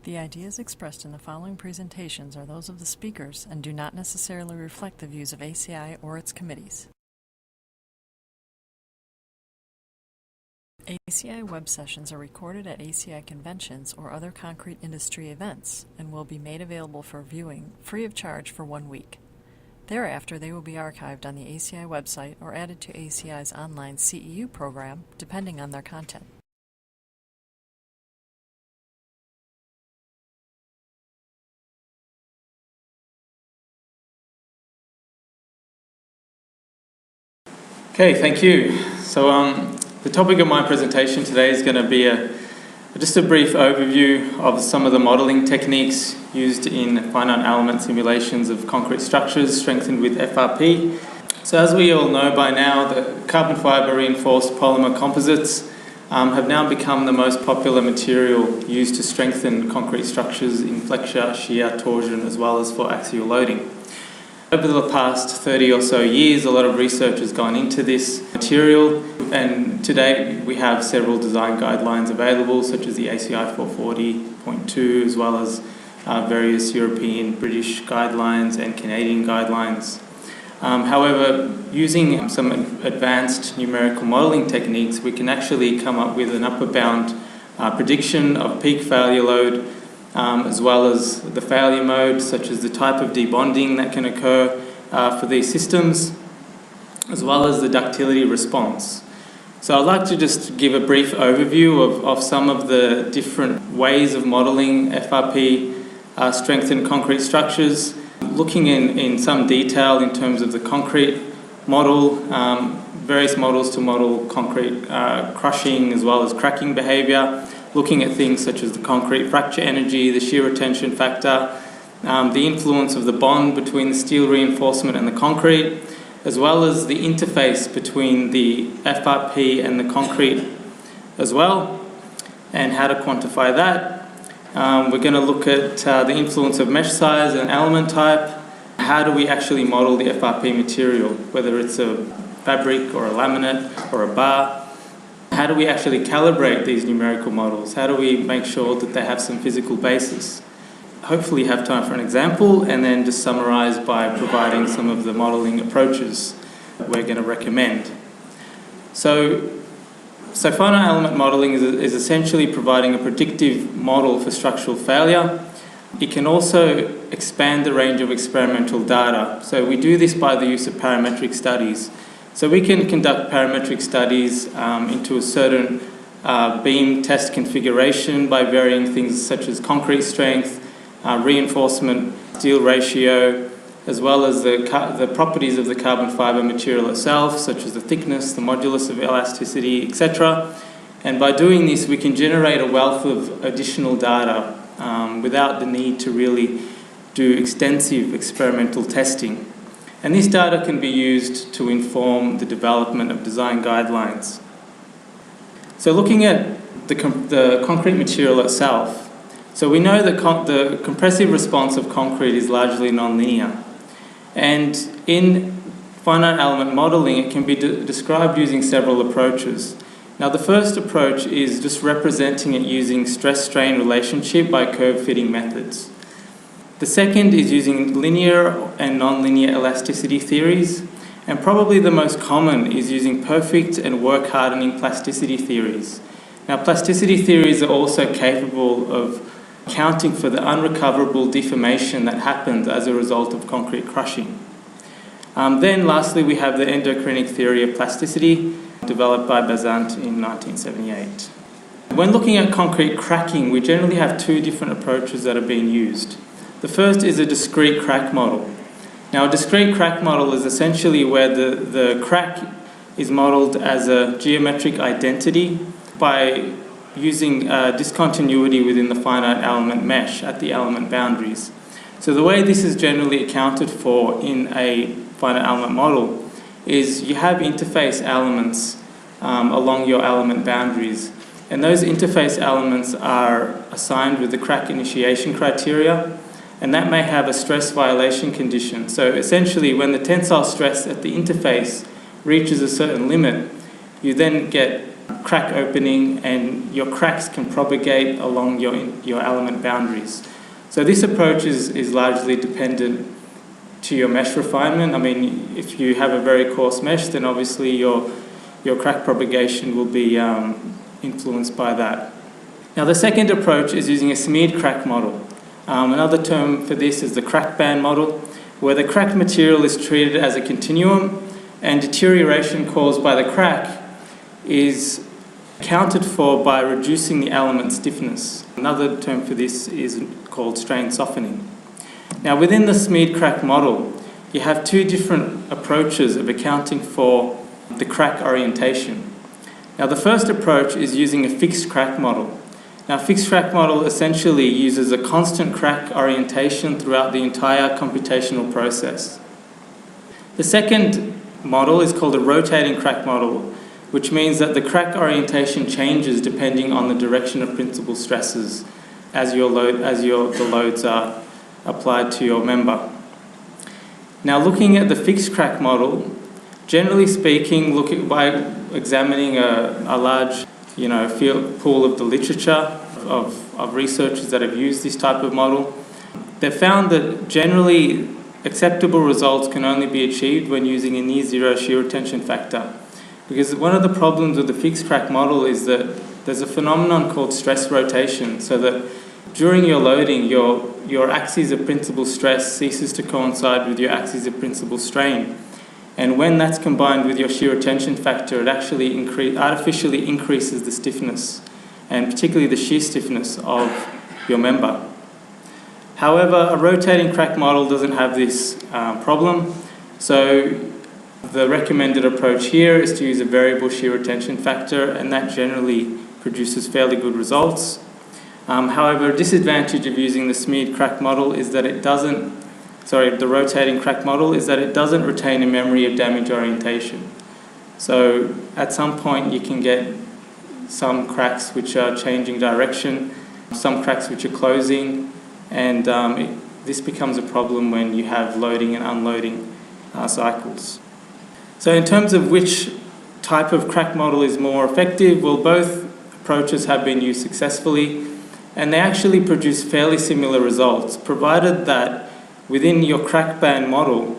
The ideas expressed in the following presentations are those of the speakers and do not necessarily reflect the views of ACI or its committees. ACI web sessions are recorded at ACI conventions or other concrete industry events and will be made available for viewing free of charge for 1 week. Thereafter, they will be archived on the ACI website or added to ACI's online CEU program, depending on their content. Okay, thank you. So the topic of my presentation today is going to be just a brief overview of some of the modelling techniques used in finite element simulations of concrete structures strengthened with FRP. So as we all know by now, the carbon fibre reinforced polymer composites have now become the most popular material used to strengthen concrete structures in flexure, shear, torsion, as well as for axial loading. Over the past 30 or so years, a lot of research has gone into this material, and today we have several design guidelines available, such as the ACI 440.2, as well as various European, British guidelines and Canadian guidelines. However, using some advanced numerical modelling techniques, we can actually come up with an upper bound prediction of peak failure load, as well as the failure mode, such as the type of debonding that can occur for these systems, as well as the ductility response. So I'd like to just give a brief overview of some of the different ways of modelling FRP strengthened concrete structures, looking in some detail in terms of the concrete model, various models to model concrete crushing as well as cracking behaviour, looking at things such as the concrete fracture energy, the shear retention factor, the influence of the bond between the steel reinforcement and the concrete, as well as the interface between the FRP and the concrete as well, and how to quantify that. We're going to look at the influence of mesh size and element type. How do we actually model the FRP material, whether it's a fabric or a laminate or a bar? How do we actually calibrate these numerical models? How do we make sure that they have some physical basis? Hopefully you have time for an example, and then just summarise by providing some of the modelling approaches that we're going to recommend. So finite element modelling is essentially providing a predictive model for structural failure. It can also expand the range of experimental data. So we do this by the use of parametric studies. So we can conduct parametric studies into a certain beam test configuration by varying things such as concrete strength, reinforcement, steel ratio, as well as the properties of the carbon fibre material itself, such as the thickness, the modulus of elasticity, etc. And by doing this, we can generate a wealth of additional data without the need to really do extensive experimental testing. And this data can be used to inform the development of design guidelines. So looking at the concrete material itself, so we know that the compressive response of concrete is largely nonlinear. And in finite element modelling, it can be described using several approaches. Now the first approach is just representing it using stress-strain relationship by curve-fitting methods. The second is using linear and non-linear elasticity theories, and probably the most common is using perfect and work-hardening plasticity theories. Now, plasticity theories are also capable of accounting for the unrecoverable deformation that happens as a result of concrete crushing. Then lastly, we have the endocrinic theory of plasticity, developed by Bazant in 1978. When looking at concrete cracking, we generally have two different approaches that are being used. The first is a discrete crack model. Now, a discrete crack model is essentially where the crack is modelled as a geometric identity by using discontinuity within the finite element mesh at the element boundaries. So the way this is generally accounted for in a finite element model is you have interface elements along your element boundaries, and those interface elements are assigned with the crack initiation criteria, and that may have a stress violation condition. So essentially, when the tensile stress at the interface reaches a certain limit, you then get crack opening, and your cracks can propagate along your element boundaries. So this approach is largely dependent to your mesh refinement. I mean, if you have a very coarse mesh, then obviously your crack propagation will be influenced by that. Now, the second approach is using a smeared crack model. Another term for this is the crack band model, where the cracked material is treated as a continuum, and deterioration caused by the crack is accounted for by reducing the element stiffness. Another term for this is called strain softening. Now, within the smeared crack model, you have two different approaches of accounting for the crack orientation. Now, the first approach is using a fixed crack model. Now, fixed crack model essentially uses a constant crack orientation throughout the entire computational process. The second model is called a rotating crack model, which means that the crack orientation changes depending on the direction of principal stresses as the loads are applied to your member. Now, looking at the fixed crack model, generally speaking, by examining a large field pool of the literature of researchers that have used this type of model, they've found that generally acceptable results can only be achieved when using a near zero shear retention factor. Because one of the problems with the fixed crack model is that there's a phenomenon called stress rotation, so that during your loading, your axis of principal stress ceases to coincide with your axis of principal strain. And when that's combined with your shear retention factor, it actually artificially increases the stiffness, and particularly the shear stiffness of your member. However, a rotating crack model doesn't have this problem. So the recommended approach here is to use a variable shear retention factor, and that generally produces fairly good results. However, a disadvantage of using the smeared crack model is that the rotating crack model is that it doesn't retain a memory of damage orientation. So at some point you can get some cracks which are changing direction, some cracks which are closing, and this becomes a problem when you have loading and unloading cycles. So in terms of which type of crack model is more effective, well, both approaches have been used successfully, and they actually produce fairly similar results, provided that within your crack band model,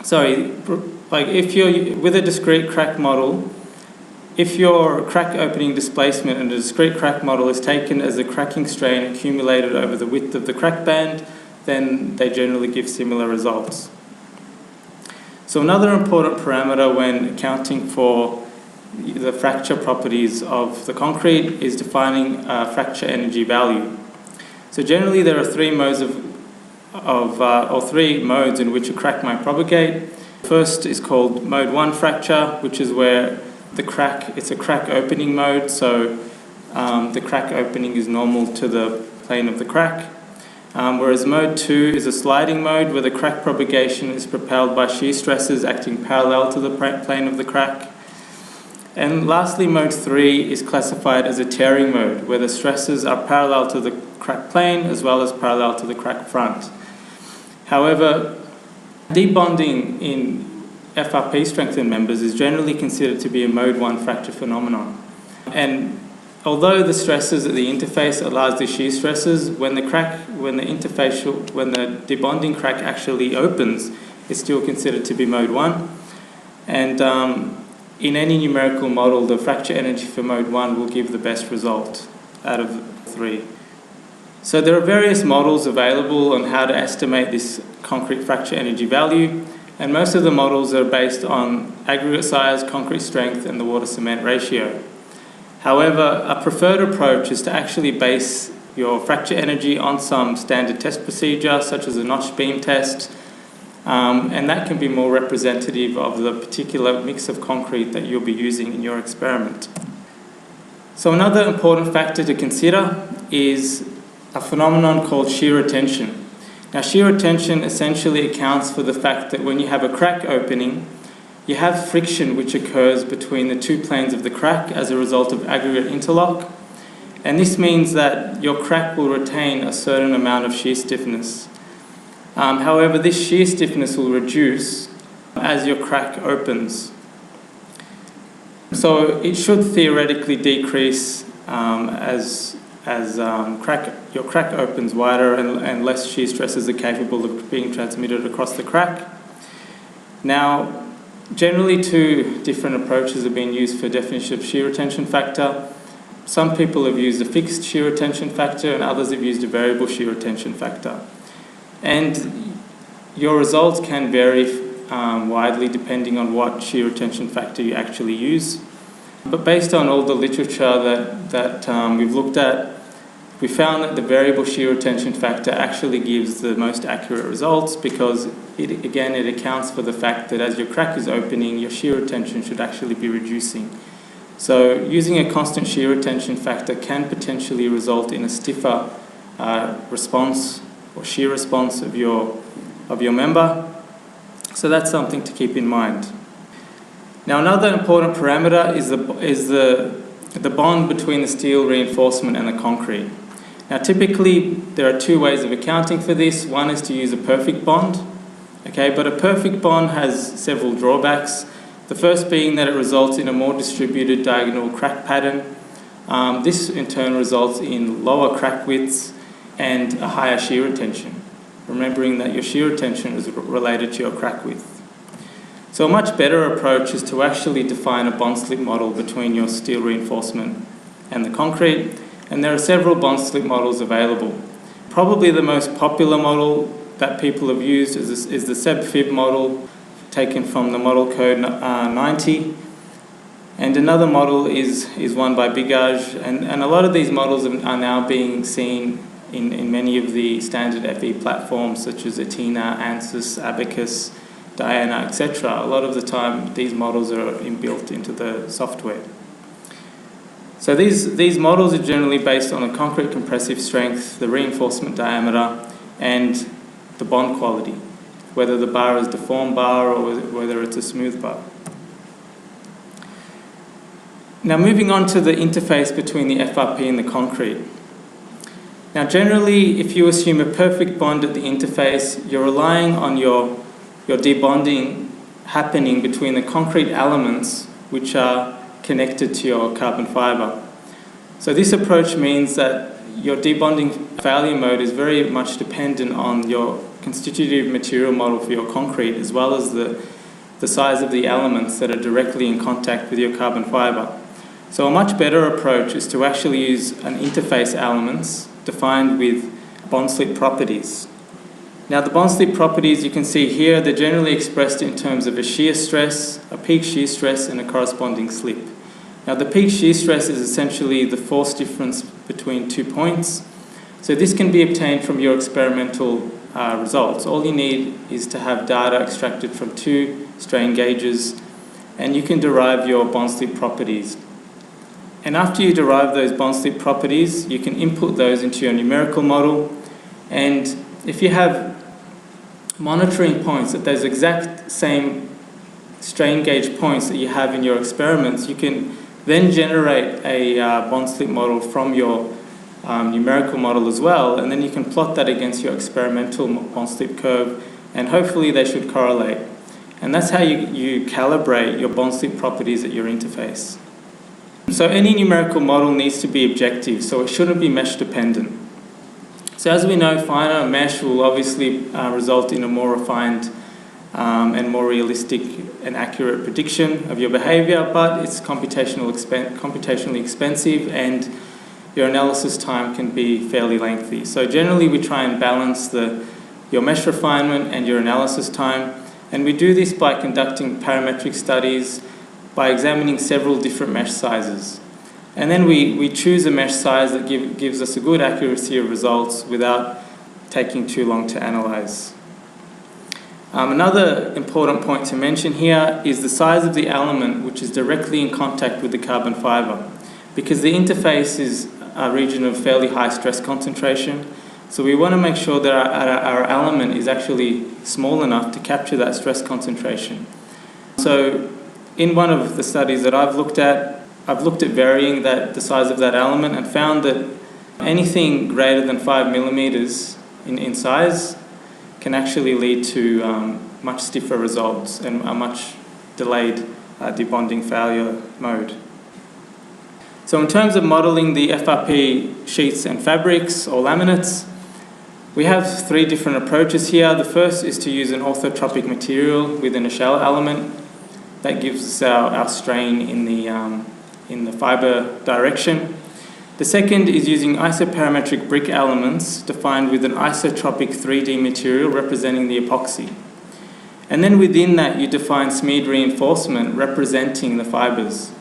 if you're with a discrete crack model, if your crack opening displacement in a discrete crack model is taken as a cracking strain accumulated over the width of the crack band, then they generally give similar results. So another important parameter when accounting for the fracture properties of the concrete is defining a fracture energy value. So generally there are three modes in which a crack might propagate. First is called mode 1 fracture, which is where it's a crack opening mode, so the crack opening is normal to the plane of the crack. Whereas mode 2 is a sliding mode where the crack propagation is propelled by shear stresses acting parallel to the plane of the crack. And lastly, mode 3 is classified as a tearing mode, where the stresses are parallel to the crack plane as well as parallel to the crack front. However, debonding in FRP strengthened members is generally considered to be a mode 1 fracture phenomenon. And although the stresses at the interface are largely shear stresses, when the debonding crack actually opens, it's still considered to be mode 1. And in any numerical model, the fracture energy for mode 1 will give the best result out of the three. So there are various models available on how to estimate this concrete fracture energy value, and most of the models are based on aggregate size, concrete strength, and the water-cement ratio. However, a preferred approach is to actually base your fracture energy on some standard test procedure, such as a notch beam test, and that can be more representative of the particular mix of concrete that you'll be using in your experiment. So another important factor to consider is a phenomenon called shear retention. Now, shear retention essentially accounts for the fact that when you have a crack opening, you have friction which occurs between the two planes of the crack as a result of aggregate interlock, and this means that your crack will retain a certain amount of shear stiffness. However, this shear stiffness will reduce as your crack opens. So it should theoretically decrease as your crack opens wider and less shear stresses are capable of being transmitted across the crack. Now, generally two different approaches have been used for definition of shear retention factor. Some people have used a fixed shear retention factor and others have used a variable shear retention factor. And your results can vary widely depending on what shear retention factor you actually use. But based on all the literature that we've looked at, we found that the variable shear retention factor actually gives the most accurate results because it accounts for the fact that as your crack is opening, your shear retention should actually be reducing. So using a constant shear retention factor can potentially result in a stiffer response or shear response of your member. So that's something to keep in mind. Now another important parameter is the bond between the steel reinforcement and the concrete. Now typically there are two ways of accounting for this. One is to use a perfect bond, but a perfect bond has several drawbacks. The first being that it results in a more distributed diagonal crack pattern. This in turn results in lower crack widths and a higher shear retention, remembering that your shear retention is related to your crack width. So a much better approach is to actually define a bond slip model between your steel reinforcement and the concrete, and there are several bond slip models available. Probably the most popular model that people have used is the SEB-FIB model, taken from the model code 90. And another model is one by Bigaj, and a lot of these models are now being seen in many of the standard FE platforms such as Athena, ANSYS, Abacus, Diana, etc. A lot of the time these models are inbuilt into the software. So these models are generally based on the concrete compressive strength, the reinforcement diameter, and the bond quality, whether the bar is a deformed bar or whether it's a smooth bar. Now moving on to the interface between the FRP and the concrete. Now generally, if you assume a perfect bond at the interface, you're relying on your debonding happening between the concrete elements which are connected to your carbon fibre. So this approach means that your debonding failure mode is very much dependent on your constitutive material model for your concrete, as well as the size of the elements that are directly in contact with your carbon fibre. So a much better approach is to actually use an interface elements defined with bond slip properties. Now the bond slip properties you can see here, they're generally expressed in terms of a shear stress, a peak shear stress, and a corresponding slip. Now the peak shear stress is essentially the force difference between 2 points. So this can be obtained from your experimental results. All you need is to have data extracted from 2 strain gauges, and you can derive your bond slip properties. And after you derive those bond slip properties, you can input those into your numerical model. And if you have monitoring points at those exact same strain gauge points that you have in your experiments, you can then generate a bond slip model from your numerical model as well, and then you can plot that against your experimental bond slip curve, and hopefully they should correlate. And that's how you calibrate your bond slip properties at your interface. So any numerical model needs to be objective, so it shouldn't be mesh dependent. So as we know, finer mesh will obviously result in a more refined and more realistic and accurate prediction of your behaviour, but it's computationally expensive and your analysis time can be fairly lengthy. So generally we try and balance your mesh refinement and your analysis time, and we do this by conducting parametric studies, by examining several different mesh sizes. And then we choose a mesh size that gives us a good accuracy of results without taking too long to analyse. Another important point to mention here is the size of the element which is directly in contact with the carbon fibre, because the interface is a region of fairly high stress concentration, so we want to make sure that our element is actually small enough to capture that stress concentration. So in one of the studies that I've looked at varying the size of that element and found that anything greater than 5 millimeters in size can actually lead to much stiffer results and a much delayed debonding failure mode. So in terms of modeling the FRP sheets and fabrics or laminates, we have three different approaches here. The first is to use an orthotropic material within a shell element. That gives us our strain in the fiber direction. The second is using isoparametric brick elements defined with an isotropic 3D material representing the epoxy. And then within that, you define smeared reinforcement representing the fibers.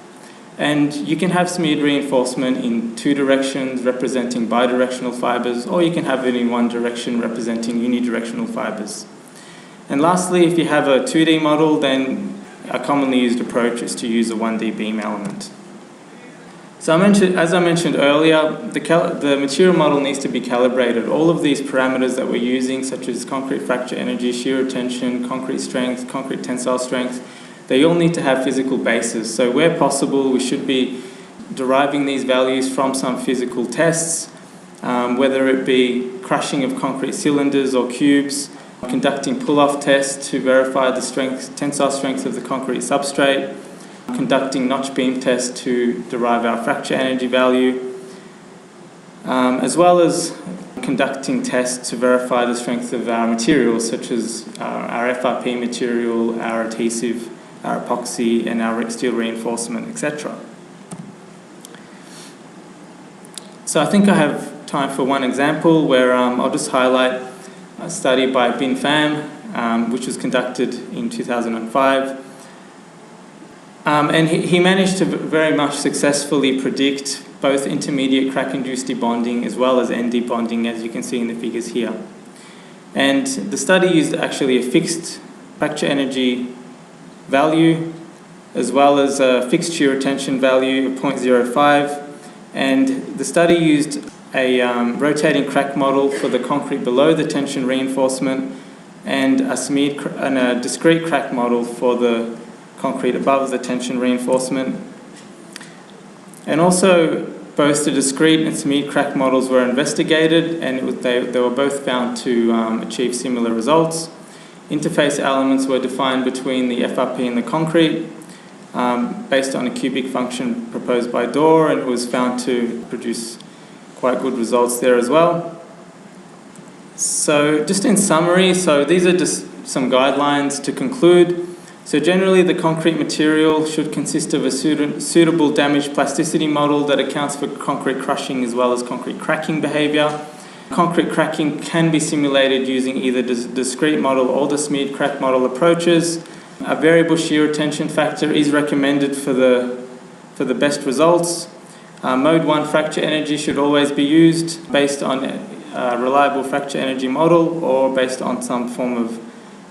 And you can have smeared reinforcement in two directions representing bidirectional fibers, or you can have it in one direction representing unidirectional fibers. And lastly, if you have a 2D model, then a commonly used approach is to use a 1D beam element. So as I mentioned earlier, the material model needs to be calibrated. All of these parameters that we're using, such as concrete fracture energy, shear tension, concrete strength, concrete tensile strength, they all need to have physical bases. So where possible, we should be deriving these values from some physical tests, whether it be crushing of concrete cylinders or cubes, conducting pull-off tests to verify the tensile strength of the concrete substrate, conducting notch beam tests to derive our fracture energy value, as well as conducting tests to verify the strength of our materials, such as our FRP material, our adhesive, our epoxy, and our steel reinforcement, etc. So I think I have time for one example where I'll just highlight a study by Bin Pham, which was conducted in 2005. And he managed to very much successfully predict both intermediate crack-induced debonding as well as end debonding, as you can see in the figures here. And the study used actually a fixed fracture energy value as well as a fixed shear retention value of 0.05. And the study used a rotating crack model for the concrete below the tension reinforcement and a discrete crack model for the concrete above the tension reinforcement. And also both the discrete and smeared crack models were investigated, and they were both found to achieve similar results. Interface elements were defined between the FRP and the concrete based on a cubic function proposed by Dorr, and it was found to produce quite good results there as well. So just in summary, so these are just some guidelines to conclude. So generally the concrete material should consist of a suitable damage plasticity model that accounts for concrete crushing as well as concrete cracking behaviour. Concrete cracking can be simulated using either the discrete model or the smeared crack model approaches. A variable shear retention factor is recommended for the best results. Mode 1 fracture energy should always be used based on a reliable fracture energy model or based on some form of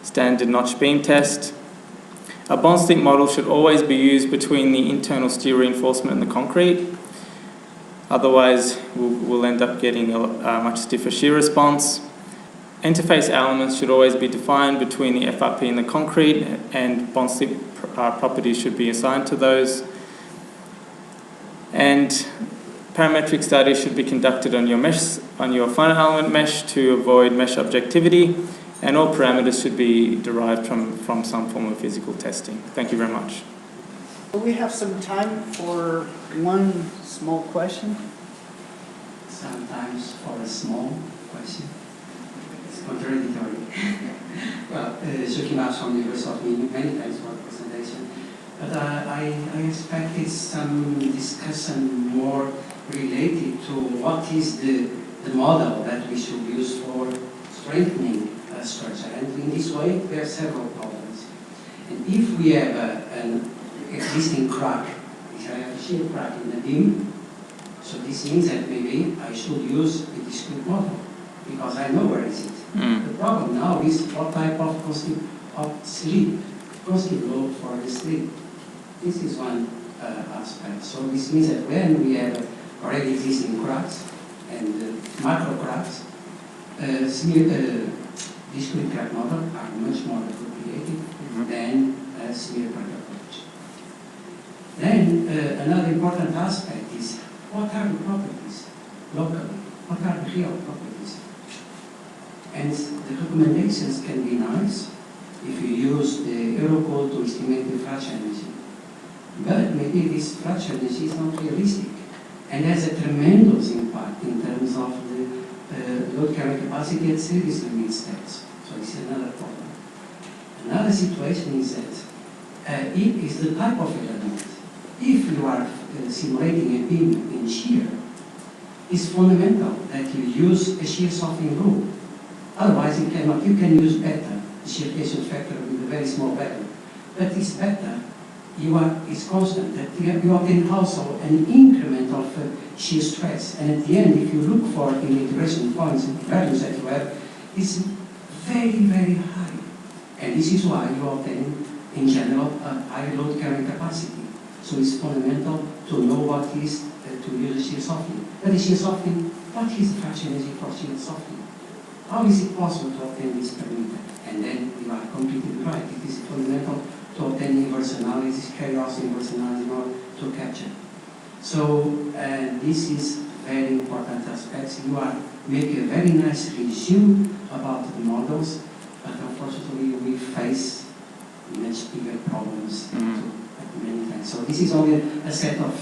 standard notch beam test. A bond stick model should always be used between the internal steel reinforcement and the concrete. Otherwise, we'll end up getting a much stiffer shear response. Interface elements should always be defined between the FRP and the concrete, and bond stick properties should be assigned to those. And parametric studies should be conducted on your finite element mesh to avoid mesh objectivity, and all parameters should be derived from some form of physical testing. Thank you very much. We have some time for one small question. Sometimes for a small question. It's contradictory. Well, Joachim from the University of Munich, many thanks for the presentation. But I expected some discussion more related to what is the model that we should use for strengthening a structure. And in this way, there are several problems. And if we have an existing crack, if I have a shear crack in the beam, so this means that maybe I should use a discrete model, because I know where is it. The problem now is what type of slip, constant load for the slip. This is one aspect. So this means that when we have already existing cracks and macro cracks, discrete crack model are much more appropriated than a smear crack approach. Then another important aspect is what are the properties locally? What are the real properties? And the recommendations can be nice if you use the Eurocode to estimate the fracture energy. But maybe this fracture energy is not realistic and has a tremendous impact in terms of the load carrying capacity at series limit states. So this is another problem. Another situation is that it is the type of element. If you are simulating a beam in shear, it's fundamental that you use a shear softening rule. Otherwise, you cannot. You can use beta, the shear-cation factor with a very small value. But this beta, it's constant. That you obtain also an increment of shear stress. And at the end, if you look for in integration points and values that you have, it's very, very high. And this is why you obtain, in general, a higher load carrying capacity. So it's fundamental to know what is to use a shear softening. But the shear softening, what is the fracture energy for shear softening? How is it possible to obtain this parameter? And then you are completely right. It is fundamental to obtain inverse analysis, carry out inverse analysis in order to capture. So this is very important aspects. You are making a very nice resume about the models, but unfortunately we face much bigger problems at many times. So this is only a set of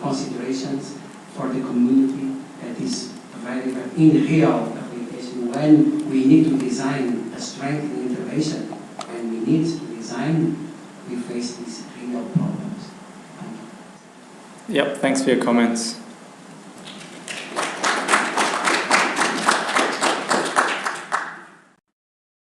considerations for the community that is very, very in real application. When we need to design a strength in intervention, and we need to design, we face these real problems. Yep, thanks for your comments.